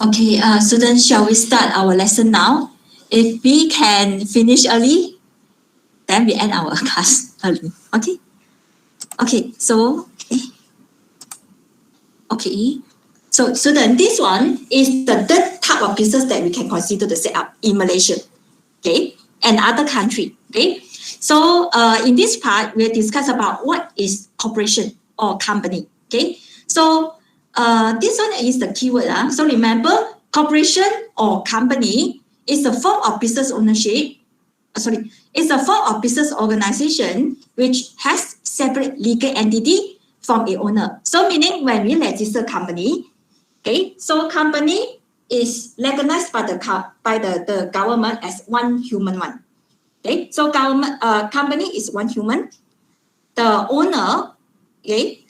Okay, students, shall we start our lesson now? If we can finish early, then we end our class early. Okay. Okay. So, So, student, this one is the third type of business that we can consider to set up in Malaysia, okay, and other country, okay. So, in this part, we'll discuss about what is corporation or company, okay. So, this one is the keyword. So, remember, corporation or company is a form of business ownership. It's a form of business organization which has separate legal entity from a owner. So, meaning when we register company, okay, so company is recognized by the government as one human one. Okay, so company is one human. The owner, okay,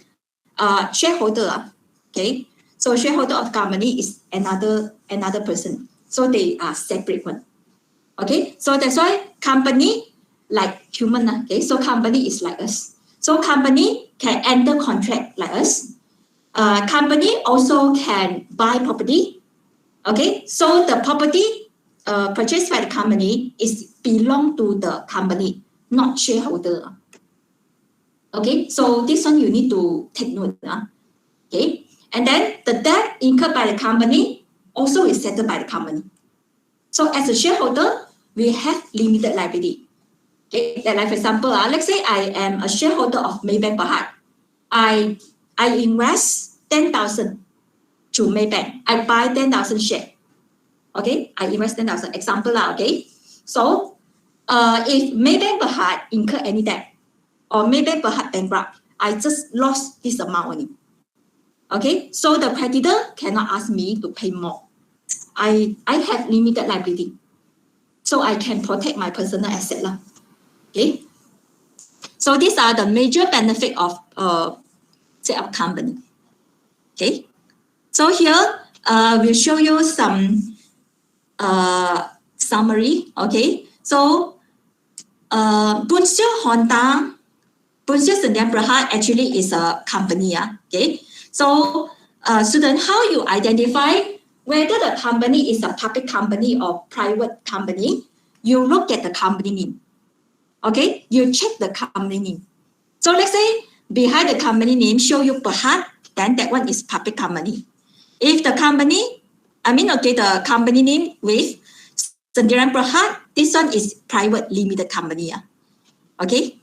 shareholder, okay. So shareholder of company is another person. So they are separate one. Okay, so that's why company like human. Okay, so company is like us. So company can enter contract like us. Company also can buy property. Okay, so the property purchased by the company is belong to the company, not shareholder. Okay, so this one you need to take note. Okay, and then the debt incurred by the company also is settled by the company. So as a shareholder, we have limited liability. Okay, like for example, let's say I am a shareholder of Maybank Berhad. I invest 10,000 to Maybank. I buy 10,000 shares. Okay, I invest 10,000. Example, okay. So, if Maybank Berhad incur any debt or Maybank Berhad bankrupt, I just lost this amount only. Okay, so the creditor cannot ask me to pay more. I have limited liability, so I can protect my personal asset lah. Okay, so these are the major benefit of set up company. Okay, so here we'll show you some summary. Okay, so Bunsio Honda, Bunsio Sdn Bhd actually is a company. Okay, so student, how you identify whether the company is a public company or private company? You look at the company name. Okay, you check the company name. So let's say behind the company name show you Berhad, then that one is public company. If the company, the company name with Sdn Bhd, this one is private limited company. Okay.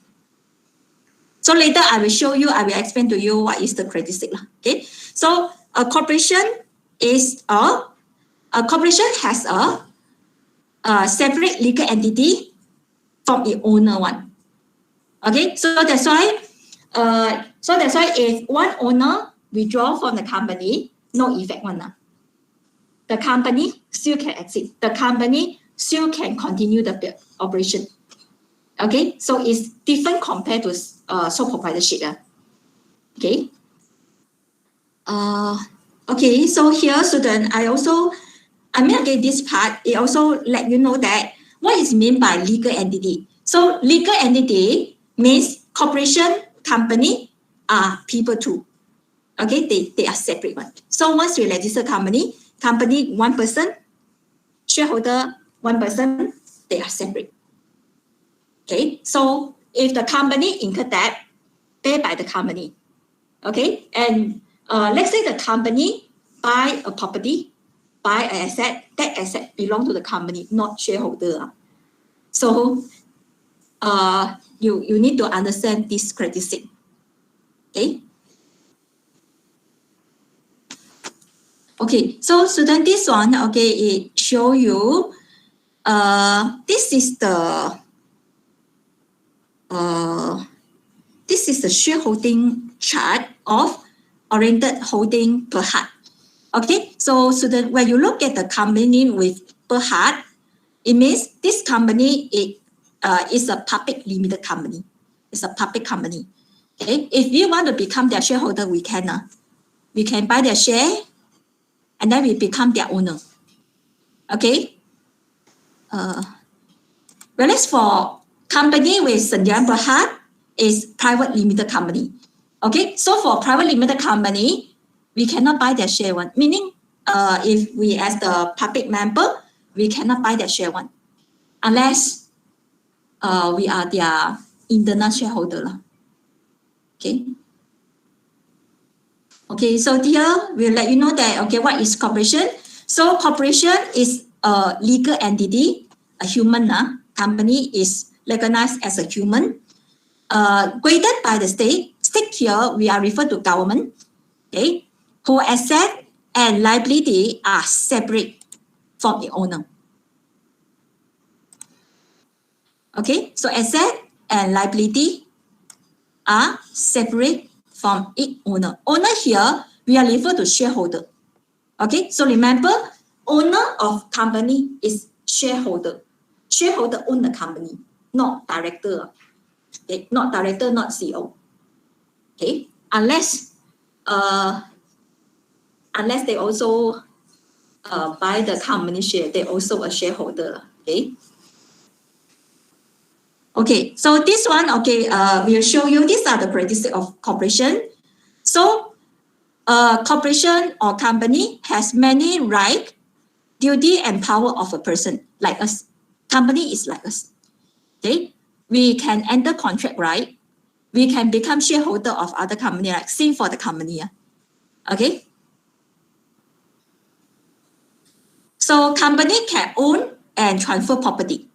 So later I will show you, I will explain to you what is the characteristic. Okay. So a corporation is a corporation has a separate legal entity from the owner one. Okay. So that's why if one owner withdraw from the company, no effect one. The company still can exit. The company still can continue the operation. Okay, so it's different compared to sole proprietorship. Okay. Okay, so here, student, this part, it also let you know that what is meant by legal entity. So legal entity means corporation, company are people too. Okay, they are separate one. So once you register company, one person, shareholder, one person, they are separate. Okay, so if the company incur debt, paid by the company. Okay, and let's say the company buy a property, buy an asset, that asset belong to the company, not shareholder. So you need to understand this characteristic. Okay. Okay, so student, this one, okay, it show you this is the shareholding chart of Oriented Holding Berhad. Okay, so student, when you look at the company with Berhad, it means this company is a public limited company. It's a public company. Okay, if we want to become their shareholder, we can buy their share, and then we become their owner. Okay. Whereas for company with Sdn Bhd is private limited company. Okay, so for private limited company, we cannot buy their share one, meaning if we as the public member, we cannot buy that share one unless we are their internal shareholder. Okay. Okay, so here we'll let you know that, okay, what is corporation? So corporation is a legal entity, a human company is recognized as a human, graded by the state. State here, we are referred to government, okay, whose asset and liability are separate from the owner. Okay, so asset and liability are separate from its owner. Owner here, we are referred to shareholder. Okay, so remember, owner of company is shareholder. Shareholder own the company, not director. Okay, not director, not CEO. Okay, unless they also buy the company share, they also a shareholder. Okay. Okay, so this one, okay, we'll show you, these are the characteristics of corporation. So, corporation or company has many rights, duty and power of a person, like us. Company is like us. Okay, we can enter contract, right? We can become shareholder of other company, like same for the company. Okay. So, company can own and transfer property.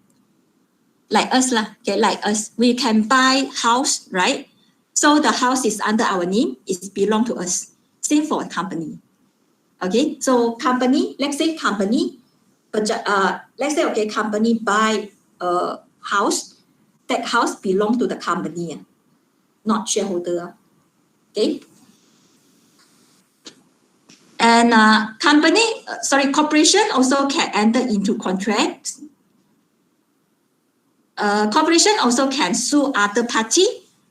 Like us, okay, like us, we can buy house, right? So the house is under our name, it belongs to us. Same for a company. Okay, so company, let's say company, let's say, okay, company buy a house, that house belongs to the company, not shareholder. Okay. And corporation also can enter into contracts. Corporation also can sue other party,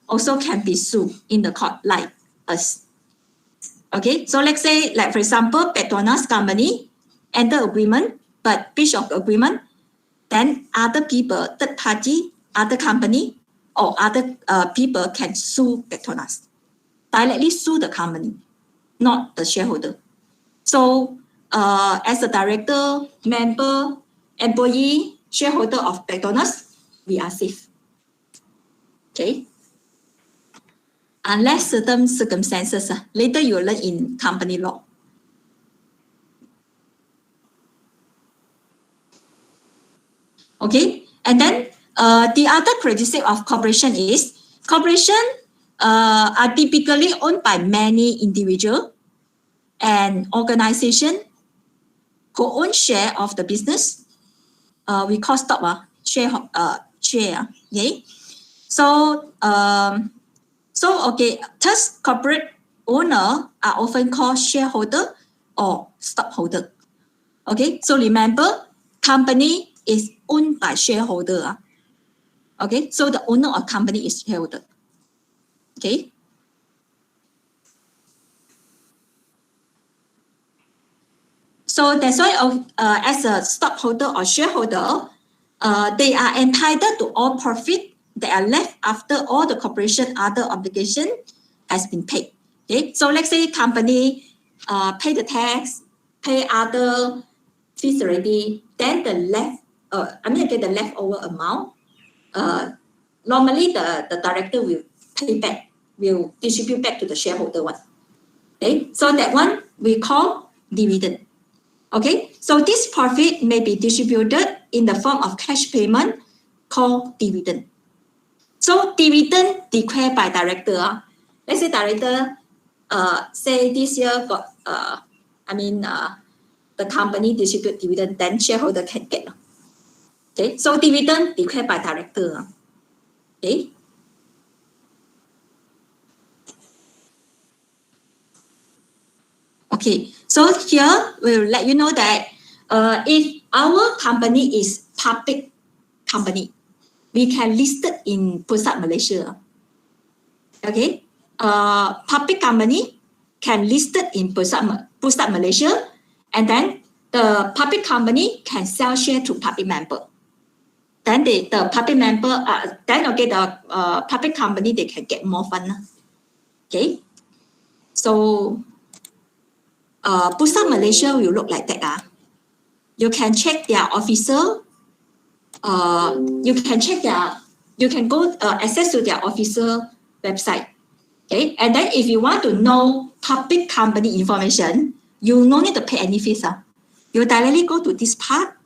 also can be sued in the court like us. Okay, so let's say, like for example, Petronas company enter agreement, but breach of agreement, then other people, third party, other company, or other people can sue Petronas, directly sue the company, not the shareholder. So, as a director, member, employee, shareholder of Petronas, we are safe. Okay. Unless certain circumstances, later you will learn in company law. Okay, and then the other characteristic of corporation is corporation are typically owned by many individuals and organization who own share of the business. We call stock share. Okay, so okay, thus corporate owner are often called shareholder or stockholder. Okay, so remember, company is owned by shareholder. Okay, so the owner of company is shareholder. Okay. So that's why as a stockholder or shareholder, they are entitled to all profit that are left after all the corporation other obligation has been paid. Okay, so let's say company pay the tax, pay other fees already, then the the leftover amount, normally the director will pay back, will distribute back to the shareholder one. Okay, so that one we call dividend. Okay, so this profit may be distributed in the form of cash payment called dividend. So dividend declared by director. Let's say director say this year got the company distribute dividend, then shareholder can get. Okay, so dividend declared by director. Okay. Okay, so here we'll let you know that if our company is public company, we can list it in Pusat Malaysia. Okay, public company can list it in Pusat Malaysia, and then the public company can sell share to public member. Then the public member, the public company, they can get more fund. Okay, so Pusat Malaysia will look like that. You can check their official. You can go access to their official website. Okay, and then if you want to know public company information, you no need to pay any fees. You directly go to this part.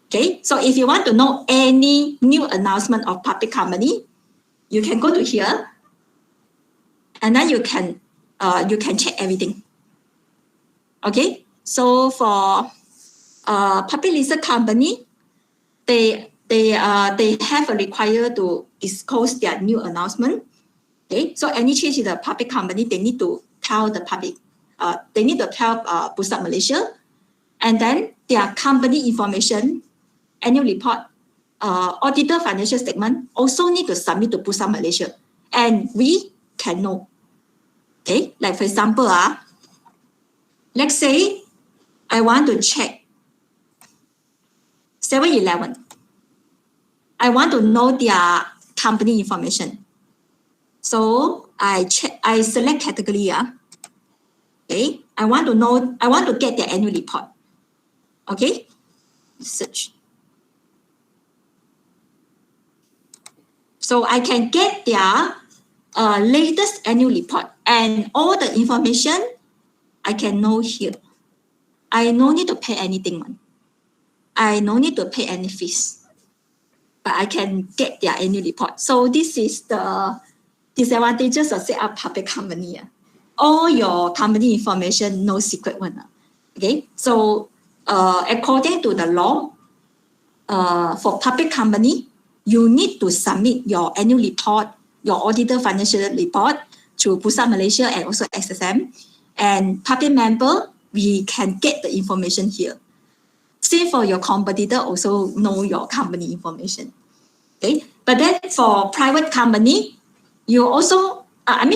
Okay, so if you want to know any new announcement of public company, you can go to here, and then you can check everything. Okay, so for public listed company, they have a require to disclose their new announcement. Okay, so any change in the public company, they need to tell the public. They need to tell Pusat Malaysia, and then their company information, annual report, auditor financial statement also need to submit to Pusat Malaysia, and we can know. Okay, like for example, let's say I want to check 7-Eleven. I want to know their company information. So I select category. Okay, I want to get their annual report. Okay, search. So I can get their latest annual report, and all the information I can know here. I no need to pay anything. I no need to pay any fees, but I can get their annual report. So this is the disadvantages of set up public company. All your company information, no secret one. Okay, so according to the law, for public company, you need to submit your annual report, your auditor financial report to Pusat Malaysia and also SSM. And public member, we can get the information here. Same for your competitor, also know your company information. Okay, but then for private company, you also,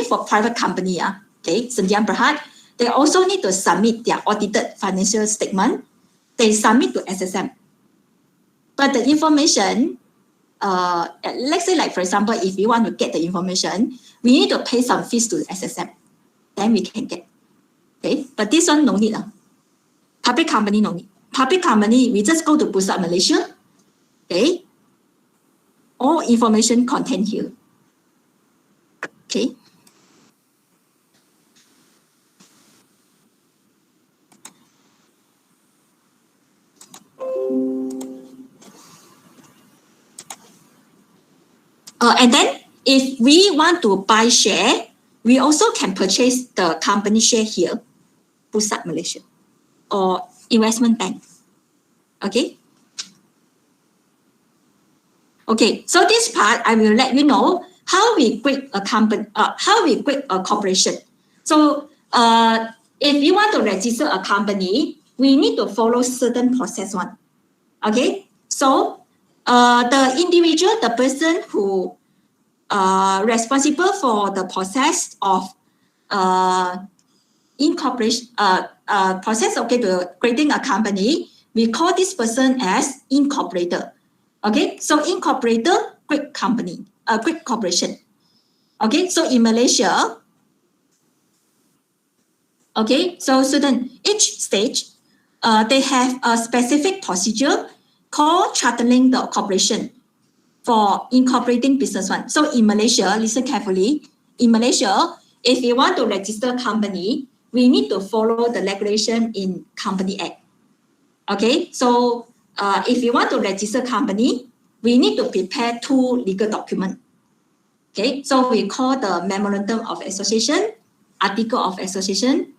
for private company, okay, Sdn Bhd, they also need to submit their audited financial statement. They submit to SSM. But the information, let's say like, for example, if we want to get the information, we need to pay some fees to SSM. Then we can get. Okay, but this one no need. Public company no need. Public company, we just go to Pusat Malaysia. Okay, all information contained here. Okay. And then if we want to buy share, we also can purchase the company share here, Pusat Malaysia, or investment bank. Okay. Okay, so this part I will let you know how we create a company, how we create a corporation. So if you want to register a company, we need to follow certain process one. Okay, so the individual, the person who responsible for the process of incorporation, process to creating a company, we call this person as incorporator. Okay, so incorporator, quick company, quick corporation. Okay, so in Malaysia, okay, so student, each stage, they have a specific procedure called chartering the corporation for incorporating business one. So in Malaysia, listen carefully. In Malaysia, if you want to register company, we need to follow the regulation in Company Act. Okay, so if you want to register company, we need to prepare 2 legal documents. Okay, so we call the Memorandum of Association, Article of Association,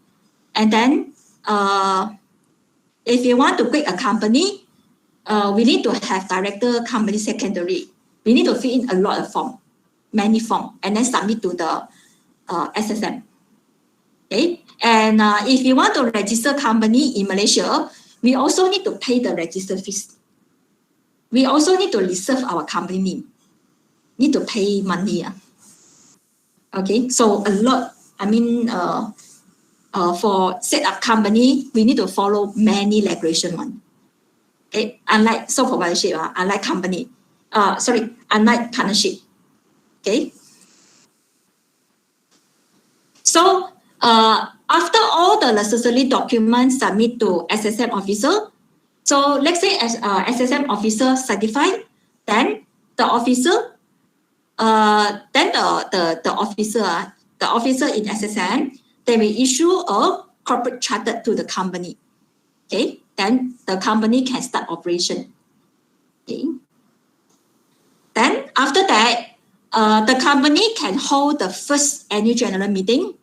and then if you want to create a company, we need to have director, company secretary. We need to fill in a lot of form, many form, and then submit to the SSM. Okay, and if you want to register company in Malaysia, we also need to pay the register fees. We also need to reserve our company name. Need to pay money. Okay, so a lot. I mean, for set up company, we need to follow many regulation one. Okay, unlike sole proprietorship, unlike company, unlike partnership. Okay. So after all the necessary documents submit to SSM officer, so let's say as SSM officer certified, then the officer, the officer in SSM, they will issue a corporate charter to the company. Okay, then the company can start operation. Okay. Then after that, the company can hold the first annual general meeting.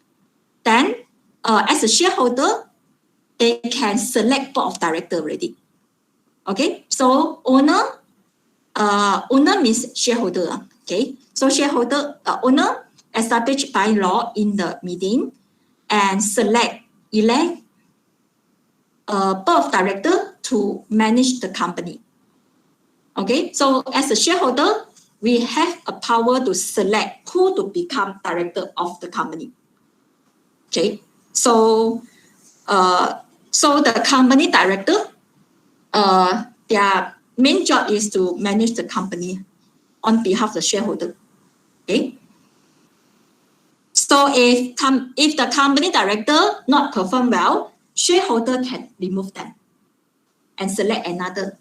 Then, as a shareholder, they can select board of director already. Okay, so owner means shareholder. Okay, so shareholder, owner established by law in the meeting and elect board of director to manage the company. Okay, so as a shareholder, we have a power to select who to become director of the company. Okay, so the company director, their main job is to manage the company on behalf of the shareholder. Okay, so if the company director not perform well, shareholder can remove them and select another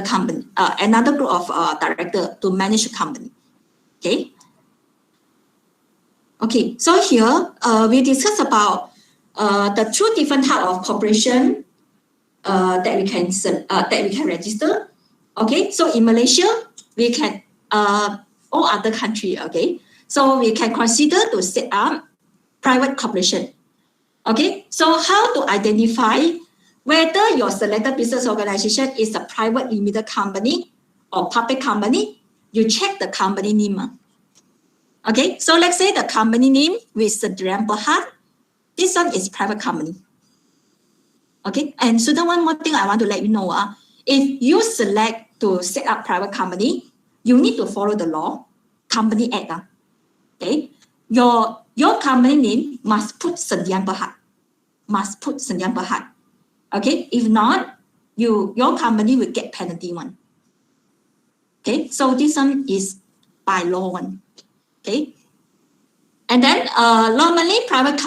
company, another group of director to manage the company. Okay. Okay. So here we discuss about the two different type of corporation that we can register. Okay. So in Malaysia, we can all other country. Okay. So we can consider to set up private corporation. Okay. So how to identify whether your selected business organization is a private limited company or public company? You check the company name. Okay, so let's say the company name with Sdn Bhd. This one is private company. Okay, and so the one more thing I want to let you know, if you select to set up private company, you need to follow the law, Company Act. Okay, your company name must put Sdn Bhd. Must put Sdn Bhd. Okay, if not, your company will get penalty one. Okay, so this one is by law one. Okay, and then normally private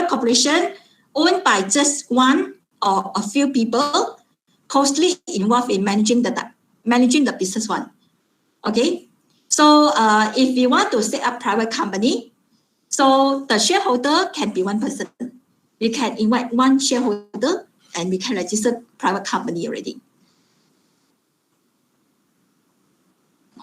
corporation owned by just one or a few people closely involved in managing the business one. Okay, so if you want to set up private company, so the shareholder can be one person. We can invite one shareholder and we can register private company already.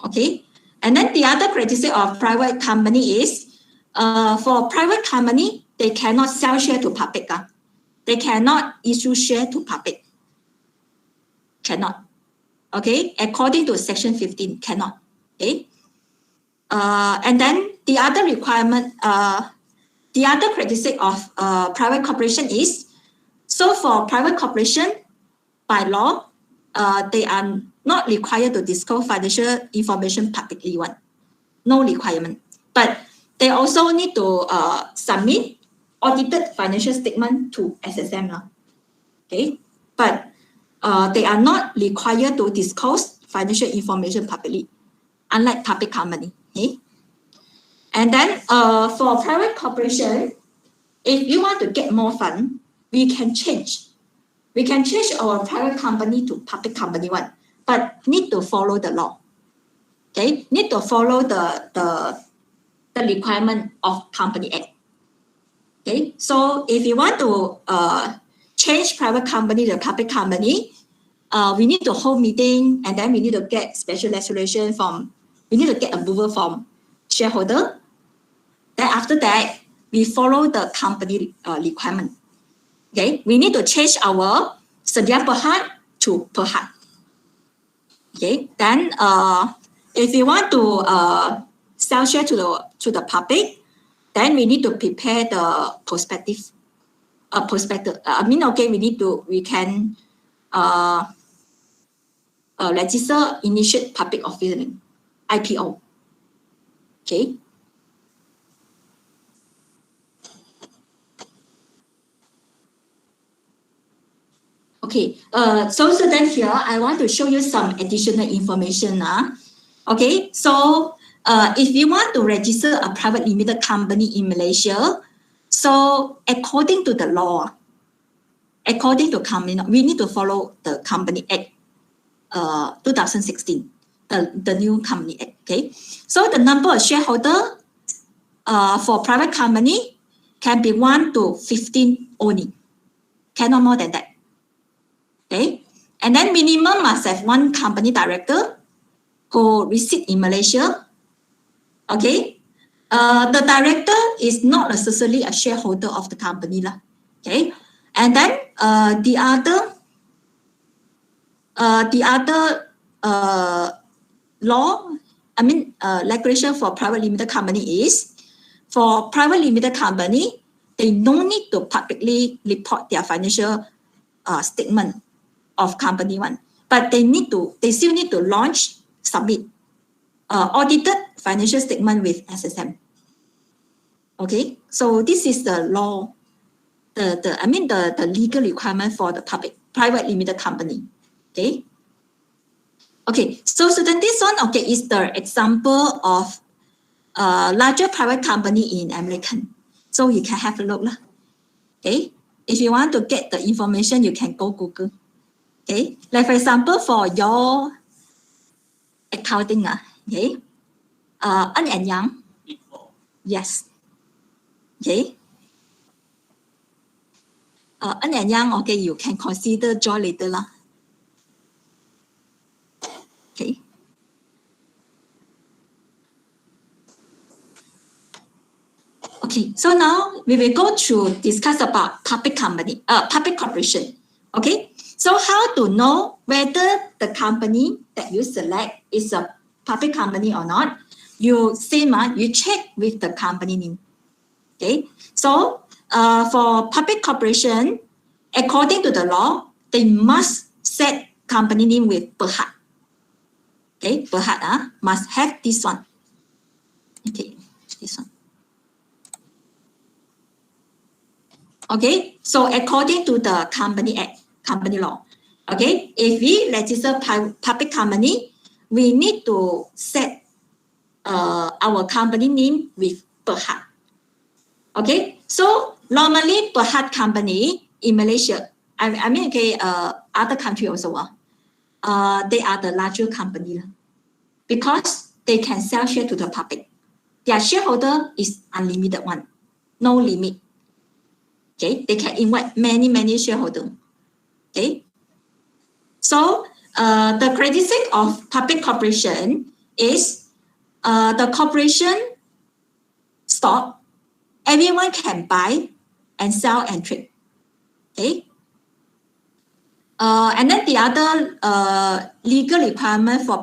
Okay, and then the other characteristic of private company is for private company, they cannot sell share to public. They cannot issue share to public. Cannot. Okay, according to section 15, cannot. Okay, and then the other requirement, the other characteristic of private corporation is, so for private corporation, by law, they are not required to disclose financial information publicly. No requirement. But they also need to submit audited financial statement to SSM. Okay, but they are not required to disclose financial information publicly, unlike public company. Okay, and then for private corporation, if you want to get more fund, we can change our private company to public company one, but need to follow the law. Okay, need to follow the requirement of Company Act. Okay, so if you want to change private company to public company, we need to hold meeting, and then we need to get special resolution we need to get approval from shareholder. Then after that, we follow the company requirement. Okay, we need to change our Sdn Bhd to Bhd. Okay, then if you want to sell share to the public, then we need to prepare the prospectus. Okay, we can register initiate public offering, IPO. Okay. Okay, so then here I want to show you some additional information. Okay, so if you want to register a private limited company in Malaysia, So according to the law, according to company, we need to follow the Company Act 2016, the new Company Act. Okay, so the number of shareholder for private company can be 1 to 15 only, cannot more than that. Okay, and then minimum must have 1 company director who reside in Malaysia. Okay, the director is not necessarily a shareholder of the company lah. Okay, and then the other law, regulation for private limited company is, for private limited company, they no need to publicly report their financial statement of company one, but they still need to submit audited financial statement with SSM. Okay, so this is the law, the legal requirement for the private limited company. Okay. Okay, so then this one, okay, is the example of larger private company in American. So you can have a look lah. Okay, if you want to get the information, you can go Google. Okay, like for example, for your accounting, okay, Ernst & Young. Yes. Okay. Ernst & Young, okay, you can consider join later lah. Okay. Okay, so now we will go to discuss about public corporation. Okay, so how to know whether the company that you select is a public company or not? You check with the company name. Okay, so for public corporation, according to the law, they must set company name with Berhad. Okay, Berhad must have this one. Okay, this one. Okay, so according to the Company Act, company law, okay, if we register public company, we need to set our company name with Berhad. Okay, so normally Berhad company in Malaysia, other country also, they are the larger company because they can sell share to the public. Their shareholder is unlimited one, no limit. Okay, they can invite many shareholders. Okay, so the characteristic of public corporation is the corporation stock, everyone can buy and sell and trade. Okay, and then the other legal requirement for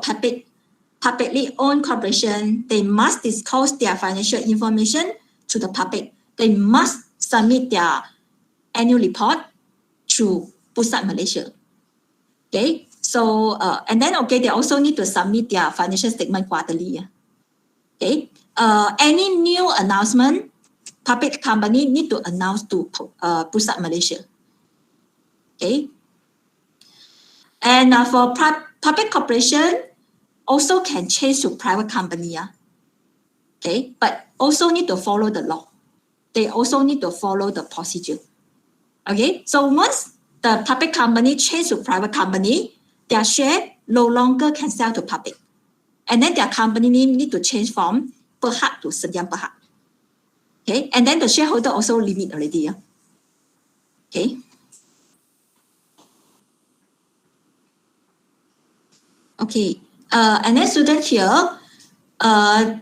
publicly owned corporation, they must disclose their financial information to the public. They must submit their annual report to Pusat Malaysia. Okay, so and then they also need to submit their financial statement quarterly. Okay, any new announcement, public company need to announce to Pusat Malaysia. Okay, and for public corporation also can change to private company. Okay, but also need to follow the law. They also need to follow the procedure. Okay, so once the public company change to private company, their share no longer can sell to public. And then their company name need to change from Berhad to Sdn Bhd. Okay, and then the shareholder also limit already. Okay. Okay, and then student here,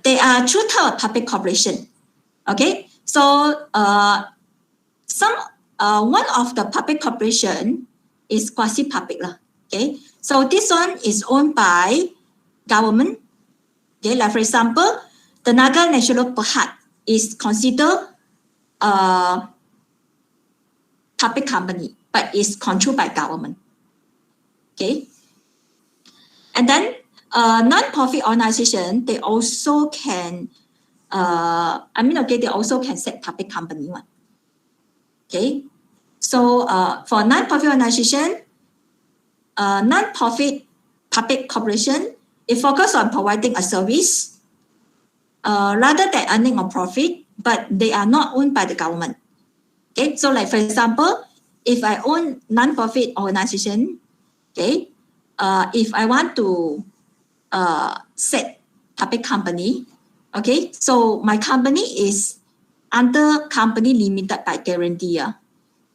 there are 2 types of public corporation. Okay, so one of the public corporation is quasi-public. Okay, so this one is owned by government. Okay, like for example, the Naga National Berhad is considered a public company, but is controlled by government. Okay, and then non-profit organization, they also can they also can set public company one. Okay, so for non-profit organization, non-profit public corporation, it focuses on providing a service rather than earning a profit, but they are not owned by the government. Okay, so like for example, if I own non-profit organization, okay, if I want to set public company, okay, so my company is under company limited by guarantee.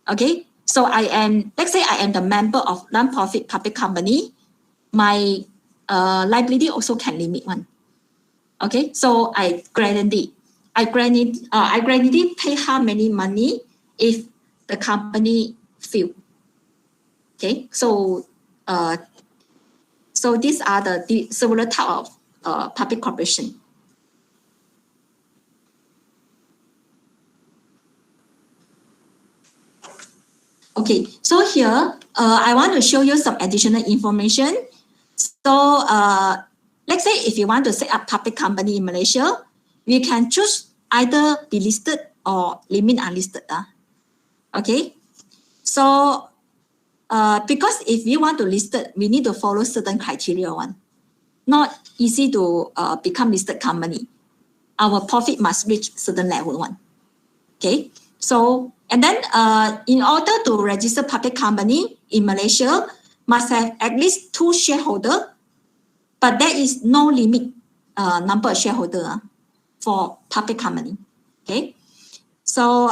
Okay, so let's say I am the member of non-profit public company, my liability also can limit one. Okay, so I guarantee pay how many money if the company fail. Okay, so these are the several type of public corporation. Okay, so here I want to show you some additional information. So let's say if you want to set up public company in Malaysia, we can choose either be listed or remain unlisted. Okay, so because if you want to list it, we need to follow certain criteria. One, not easy to become listed company. Our profit must reach certain level. One, okay. So and then in order to register public company in Malaysia, must have at least 2 shareholders, but there is no limit number of shareholders for public company. Okay. So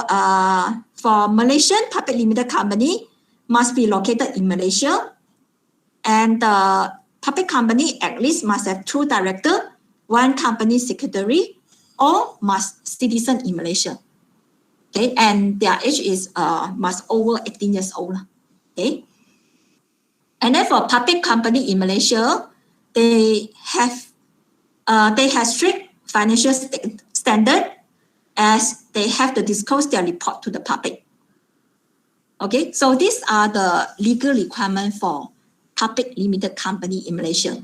for Malaysian public limited company must be located in Malaysia, and the public company at least must have 2 directors, 1 company secretary, or must citizen in Malaysia. Okay, and their age is must over 18 years old. Okay, and then for public company in Malaysia, they have strict financial standard, as they have to disclose their report to the public. Okay, so these are the legal requirements for public limited company in Malaysia.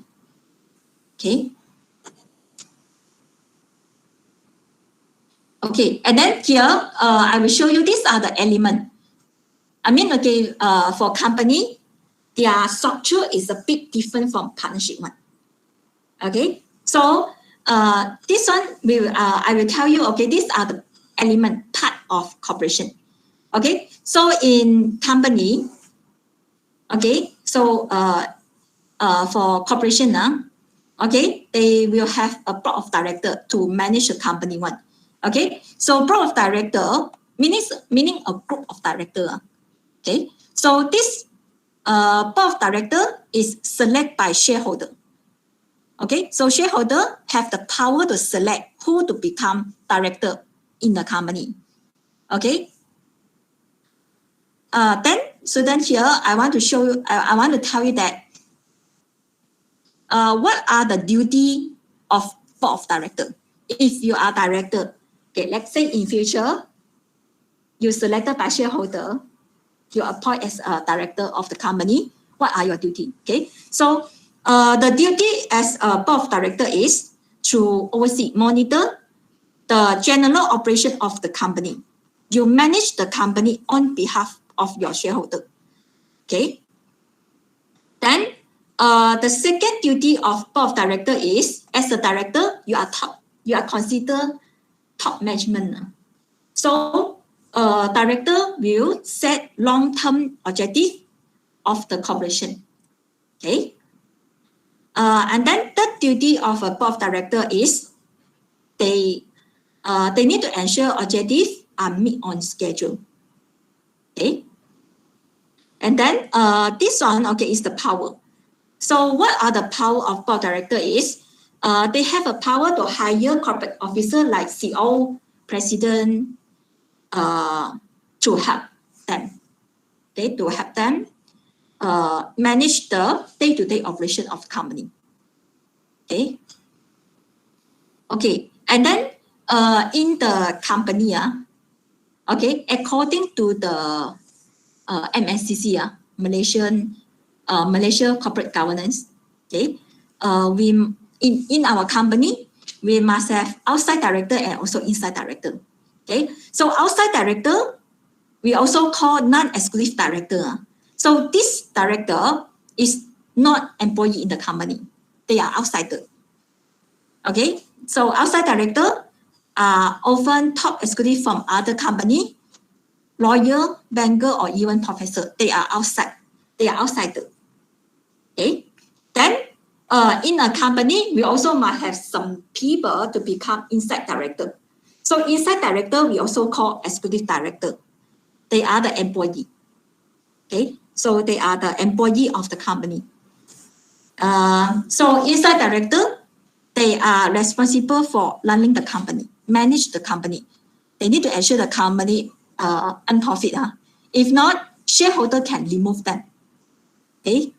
Okay. Okay, and then here I will show you these are the elements. I mean, okay, for company, their structure is a bit different from partnership one. Okay, so this one I will tell you. Okay, these are the element part of corporation. Okay, so in company, okay, so for corporation, okay, they will have a board of director to manage the company one. Okay, so board of director meaning a group of director. Okay, so this board of director is select by shareholder. Okay, so shareholder have the power to select who to become director in the company. Okay. Then here I want to show you. I want to tell you that what are the duty of board of director. If you are director, okay, let's say in future you selected by shareholder, you appoint as a director of the company. What are your duty? Okay, so the duty as a board of director is to oversee, monitor the general operation of the company. You manage the company on behalf of your shareholder. Okay. Then the second duty of board of director is, as a director, you are considered top management. So director will set long-term objective of the corporation. Okay. And then third duty of a board of director is they need to ensure objectives are met on schedule. Okay. And then this one, okay, is the power. So what are the power of board director is, they have a power to hire corporate officer like CEO, president, to help them. Okay, to help them manage the day-to-day operation of the company. Okay. Okay, and then in the company, okay, according to the MSCC, Malaysia Corporate Governance, okay, we in our company we must have outside director and also inside director. Okay, so outside director we also call non-executive director. So this director is not employee in the company; they are outsider. Okay, so outside director are often top executive from other company, lawyer, banker, or even professor. They are outside. They are outsider. Okay. Then in a company, we also must have some people to become inside director. So inside director, we also call executive director. They are the employee. Okay. So they are the employee of the company. So inside director, they are responsible for running the company, manage the company. They need to ensure the company unprofit. If not, shareholder can remove them. Okay.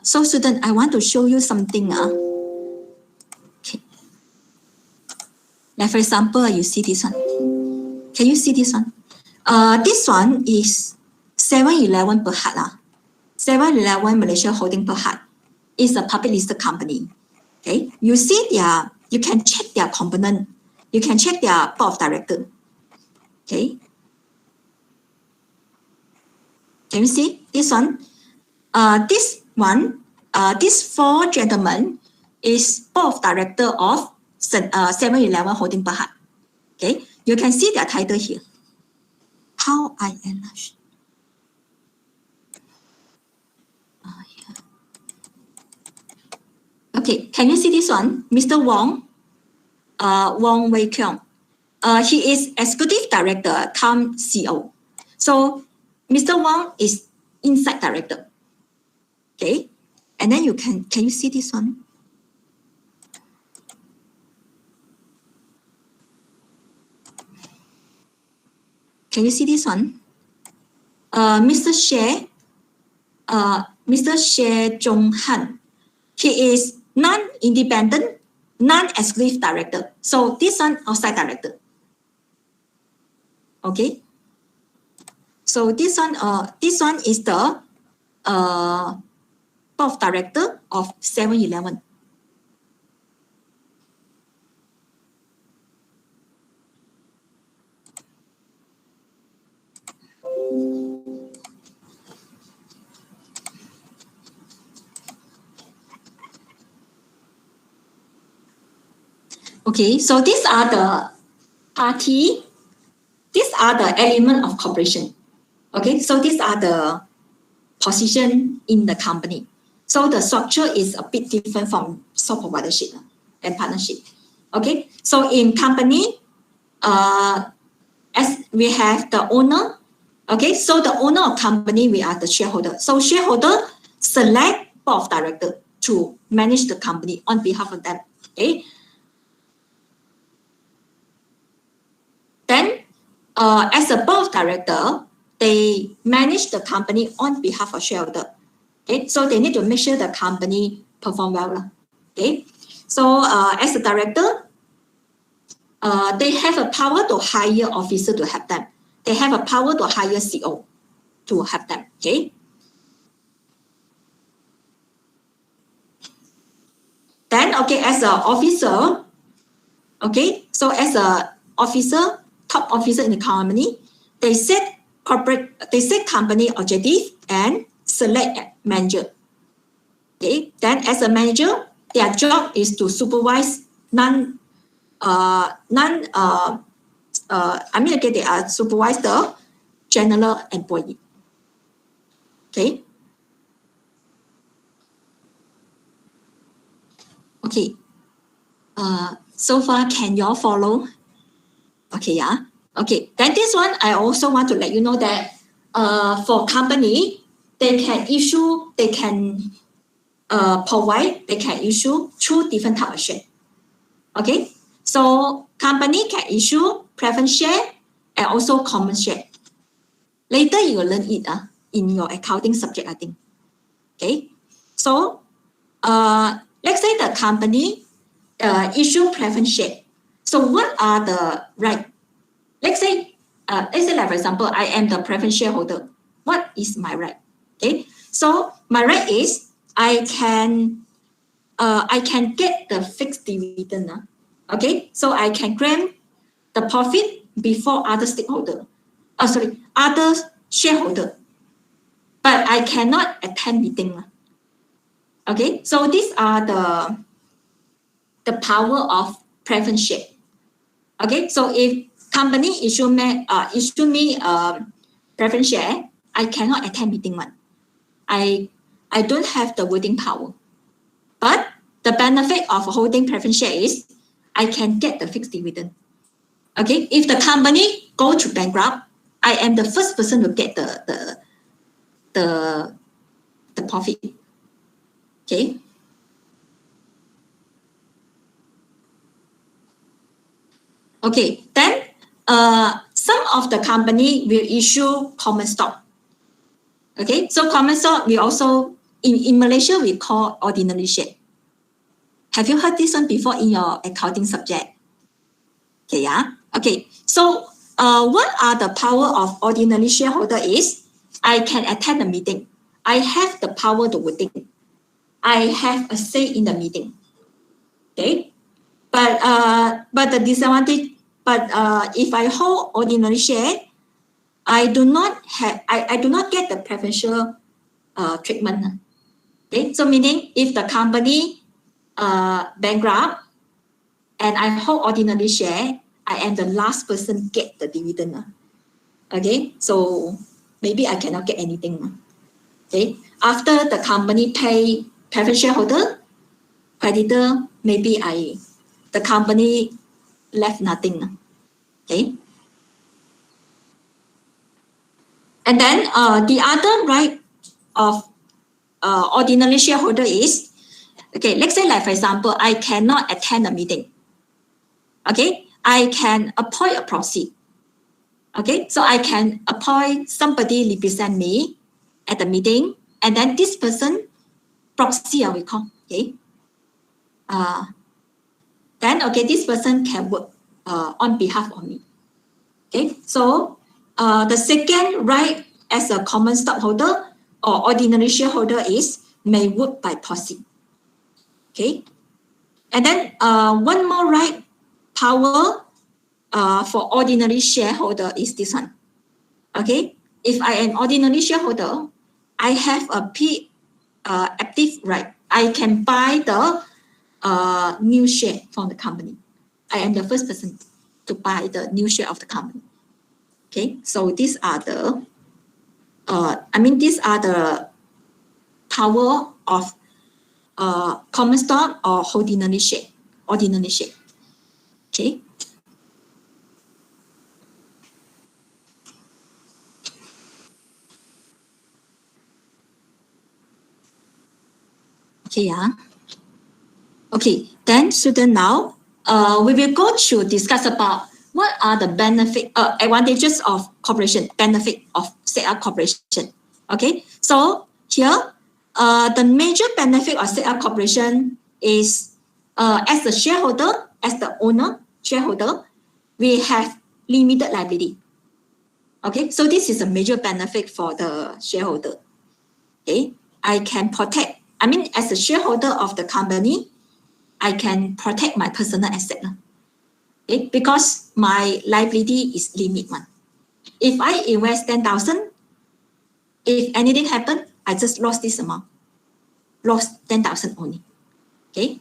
So student, I want to show you something. Okay. Like for example, you see this one. Can you see this one? This one is 7-Eleven Berhad. 7-Eleven Malaysia Holding Berhad is a public listed company. Okay, you see you can check their component. You can check their board of directors. Okay. Can you see this one? This 4 gentlemen is board of director of 7-Eleven Holding Berhad. Okay, you can see their title here. How I enlarge. Okay, can you see this one? Mr. Wong, Wong Wei Kiong. He is executive director, come CEO. So Mr. Wong is inside director. Okay, and then can you see this one? Can you see this one? Mr. Xie Zhonghan. He is non-independent, non-executive director. So this one outside director. Okay. So this one is the board of director of 7-Eleven. Okay, so these are the party. These are the element of corporation. Okay, so these are the position in the company. So the structure is a bit different from sole proprietorship and partnership. Okay, so in company, as we have the owner. Okay, so the owner of company, we are the shareholder. So shareholder select board of director to manage the company on behalf of them. Okay. Then, as a board of director, they manage the company on behalf of shareholder. Okay, so they need to make sure the company perform well. Okay, so as a director, they have a power to hire officer to help them. They have a power to hire CEO to help them. Okay. Then, okay, as an officer, okay, so as a officer, top officer in the company, they set company objective and select manager. Okay, then as a manager, their job is to supervise they are supervise the general employee. Okay. Okay. So far, can you all follow? Okay, yeah. Okay, then this one, I also want to let you know that for company, they can issue 2 different types of share. Okay, so company can issue preference share and also common share. Later, you will learn it in your accounting subject, I think. Okay, so let's say the company issue preference share. So what are the right? Let's say like for example, I am the preference shareholder. What is my right? Okay, so my right is I can get the fixed dividend. Okay, so I can claim the profit before other stakeholder. Other shareholder. But I cannot attend meeting. Okay, so these are the power of preference share. Okay, so if company issue me preference share, I cannot attend meeting one. I don't have the voting power. But the benefit of holding preference share is I can get the fixed dividend. Okay, if the company go to bankrupt, I am the first person to get the profit. Okay. Okay, then some of the company will issue common stock. Okay, so common stock we also in Malaysia we call ordinary share. Have you heard this one before in your accounting subject? Okay, yeah. Okay, so what are the power of ordinary shareholder is I can attend the meeting. I have the power to voting. I have a say in the meeting. Okay, but the disadvantage. But if I hold ordinary share, I do not get the preferential treatment. Okay, so meaning if the company bankrupt and I hold ordinary share, I am the last person get the dividend. Okay, so maybe I cannot get anything. Okay, after the company pay preference shareholder, creditor, maybe the company left nothing. Okay. And then the other right of ordinary shareholder is, okay, let's say like for example, I cannot attend a meeting. Okay, I can appoint a proxy. Okay, so I can appoint somebody represent me at the meeting, and then this person, proxy we call, okay. Then okay, this person can work on behalf of me. Okay, so the second right as a common stockholder or ordinary shareholder is may work by proxy. Okay, and then one more right power for ordinary shareholder is this one. Okay, if I am ordinary shareholder, I have a active right. I can buy the new share from the company. I am the first person to buy the new share of the company. Okay, so these are the these are the power of common stock or ordinary share. Okay. Okay, yeah. Okay, then student now we will go to discuss about what are the advantages of corporation, benefit of set up corporation. Okay, so here the major benefit of set up corporation is as the shareholder, as the owner shareholder, we have limited liability. Okay, so this is a major benefit for the shareholder. Okay, I can protect. As a shareholder of the company, I can protect my personal asset. Okay, because my liability is limit one. If I invest 10,000, if anything happen, I just lost this amount. Lost 10,000 only. Okay.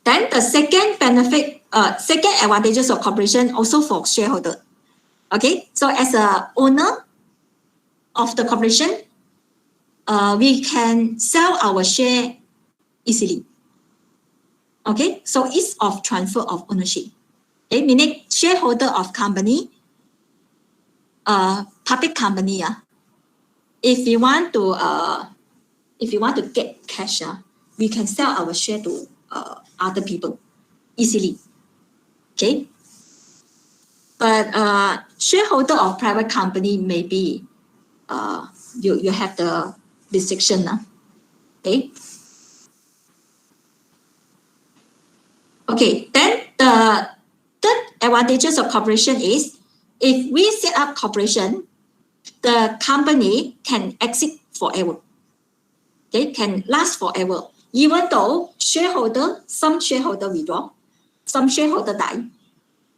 Then the second benefit, second advantages of corporation also for shareholder. Okay, so as a owner of the corporation, we can sell our share easily. Okay, so ease of transfer of ownership. Okay, meaning shareholder of company, public company. If you want to get cash, we can sell our share to other people easily. Okay, but shareholder of private company maybe you have the restriction. Okay. Okay, then the third advantages of corporation is if we set up corporation, the company can exit forever. Okay, can last forever. Even though some shareholder withdraw, some shareholder die.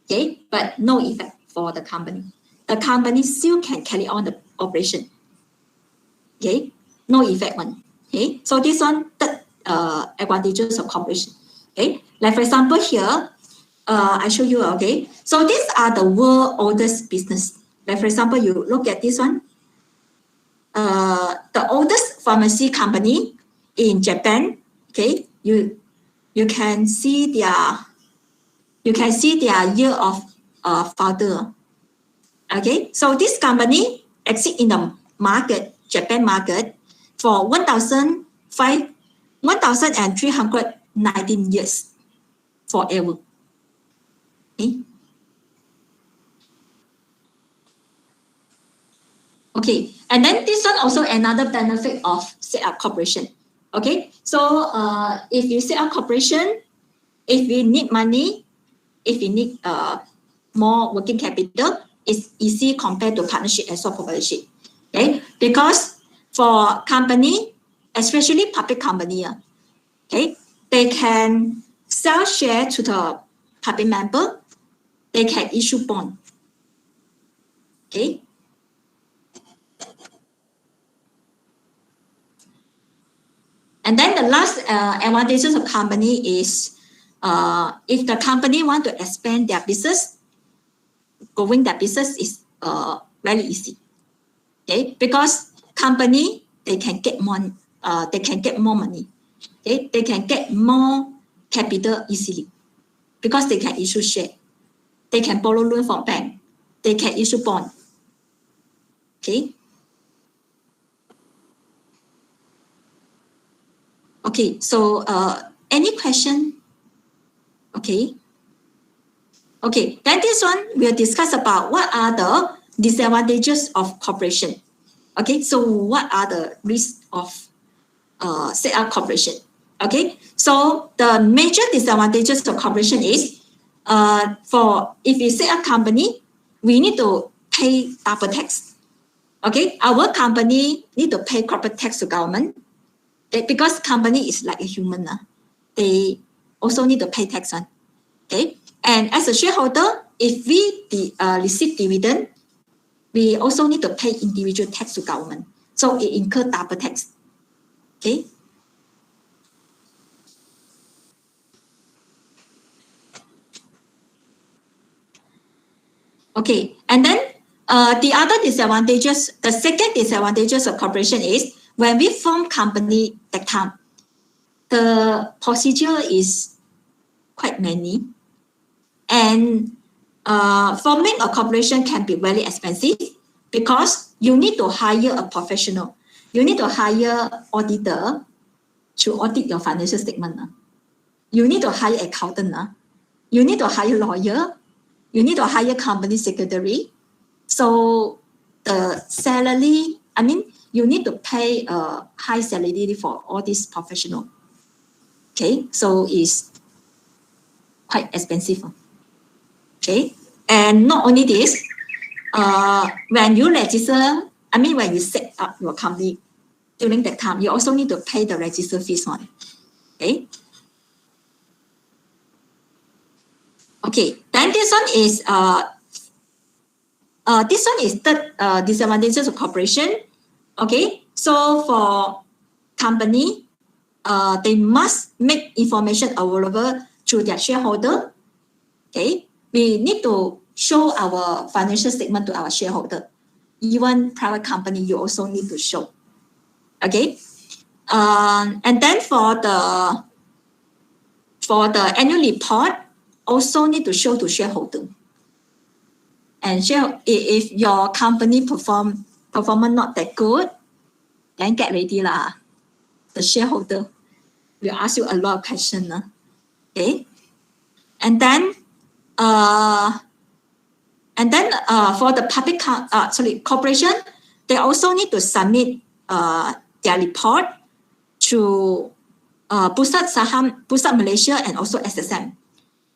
Okay, but no effect for the company. The company still can carry on the operation. Okay, no effect one. Okay, so this one third advantages of corporation. Okay, like for example here, I show you, okay? So these are the world oldest business. Like for example, you look at this one. The oldest pharmacy company in Japan, okay? You can see their year of founder. Okay, so this company exist in the market, Japan market, for 1,319 years forever. Okay. Okay, and then this one also another benefit of set up corporation. Okay, so if you set up corporation, if we need money, if we need more working capital, it's easy compared to partnership and sole proprietorship. Okay, because for company, especially public company, okay, they can sell share to the public member, they can issue bond. Okay. And then the last advantages of company is if the company want to expand their business, growing their business is very easy. Okay, because company they can get more money. Okay, they can get more capital easily because they can issue share, they can borrow loan from bank, they can issue bond. Okay. Okay, so any question? Okay. Okay, then this one we'll discuss about what are the disadvantages of corporation. Okay, so what are the risks of set up corporation? Okay, so the major disadvantages of corporation is for if you set up company, we need to pay double tax. Okay, our company need to pay corporate tax to government because company is like a human. They also need to pay tax on. Okay, and as a shareholder, if we receive dividend, we also need to pay individual tax to government. So it incurs double tax. Okay. Okay, and then the other disadvantages, the second disadvantages of corporation is when we form company that time, the procedure is quite many. And forming a corporation can be very expensive because you need to hire a professional. You need to hire auditor to audit your financial statement. You need to hire accountant. You need to hire lawyer. You need to hire company secretary. So the salary, I mean, you need to pay a high salary for all these professionals. Okay, so it's quite expensive. Okay, and not only this, when you register, I mean, when you set up your company during that time, you also need to pay the register fees on it. Okay. Okay, then this one is the disadvantages of corporation. Okay, so for company, they must make information available to their shareholder. Okay, we need to show our financial statement to our shareholder. Even private company, you also need to show. Okay, and then for the annual report, also need to show to shareholder. And if your company performance not that good, then get ready lah. The shareholder will ask you a lot of questions. Okay, and then for the public corporation, they also need to submit their report to Pusat Saham, Pusat Malaysia, and also SSM.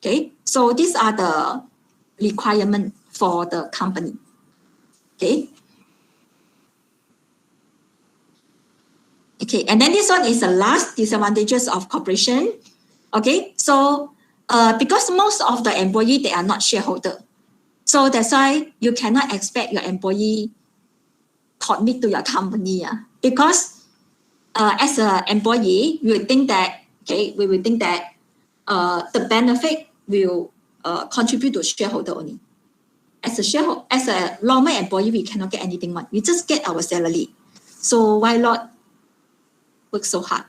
Okay, so these are the requirements for the company. Okay. Okay, and then this one is the last disadvantages of corporation. Okay, so because most of the employee, they are not shareholder. So that's why you cannot expect your employee commit to your company. Because as an employee, we will think that, the benefit will contribute to shareholder only. As a normal employee, we cannot get anything one. We just get our salary. So why not work so hard?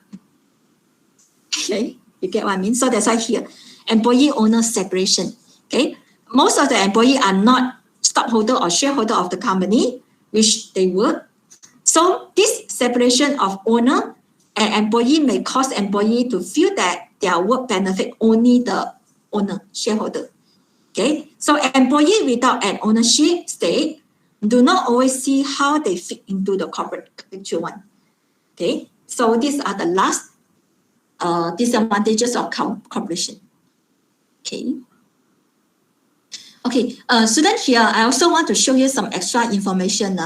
Okay, you get what I mean? So that's why here, employee owner separation. Okay, most of the employee are not stockholder or shareholder of the company which they work. So this separation of owner and employee may cause employee to feel that their work benefit only the owner, shareholder. Okay, so employee without an ownership stake do not always see how they fit into the corporate picture one. Okay, so these are the last disadvantages of corporation. Okay. Okay, student here, I also want to show you some extra information.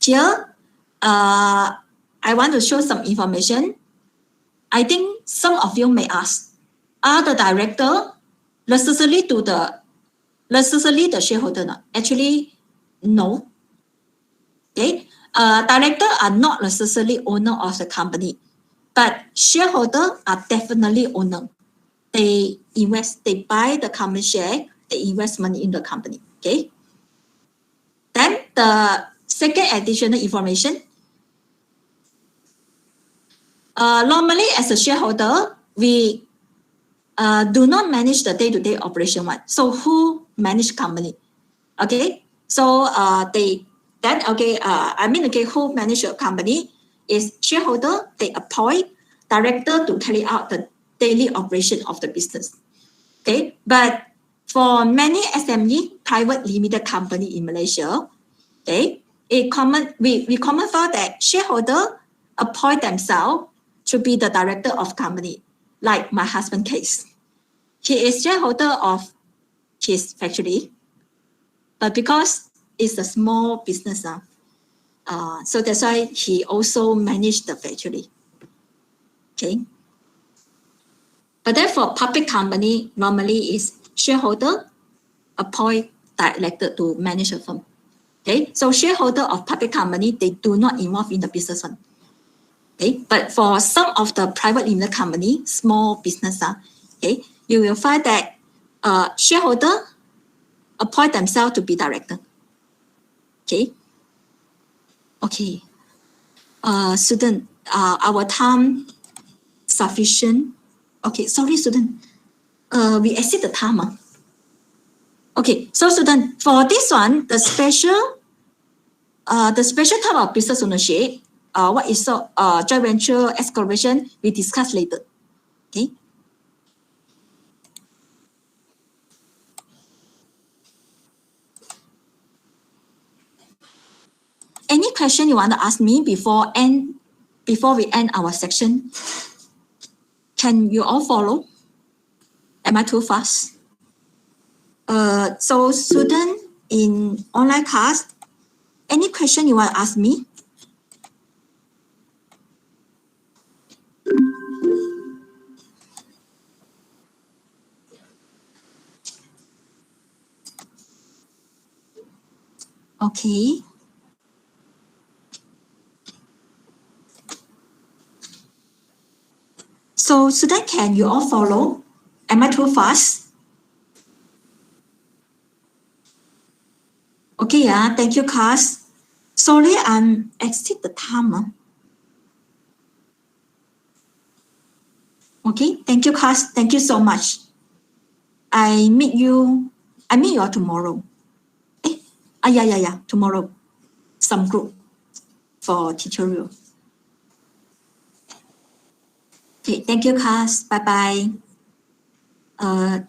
Here, I want to show some information. I think some of you may ask, are the director necessarily the shareholder? No? Actually, no. Okay, director are not necessarily owner of the company, but shareholder are definitely owner. They invest, they buy the company share, they invest money in the company. Okay. Then the second additional information. Normally, as a shareholder, we do not manage the day-to-day operation one. So who manage company? Okay. So who manage your company is shareholder. They appoint director to carry out the daily operation of the business. Okay, but for many SME private limited company in Malaysia, okay, we common found that shareholder appoint themselves to be the director of company. Like my husband case, he is shareholder of his factory, but because it's a small business, so that's why he also managed the factory. Okay. But then for public company, normally is shareholder appoint director to manage a firm. Okay, so shareholder of public company, they do not involve in the business one. Okay, but for some of the private limited company, small business, okay, you will find that shareholder appoint themselves to be director. Okay. Okay. Student, our time sufficient. Okay, sorry, student. We exceed the time. Okay, so student, for this one, the special type of business ownership, what is joint venture S corporation, we discuss later. Okay. Any question you want to ask me before we end our section? Can you all follow? Am I too fast? So student in online class, any question you want to ask me? Okay. So student, can you all follow? Am I too fast? Okay, thank you, class. Sorry, I'm exceed the time. Okay, thank you, class. Thank you so much. I meet you all tomorrow. Yeah, tomorrow. Some group for tutorial. Okay, thank you, class. Bye-bye.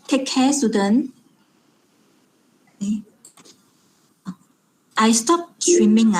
Take care, student. Okay. I stop streaming.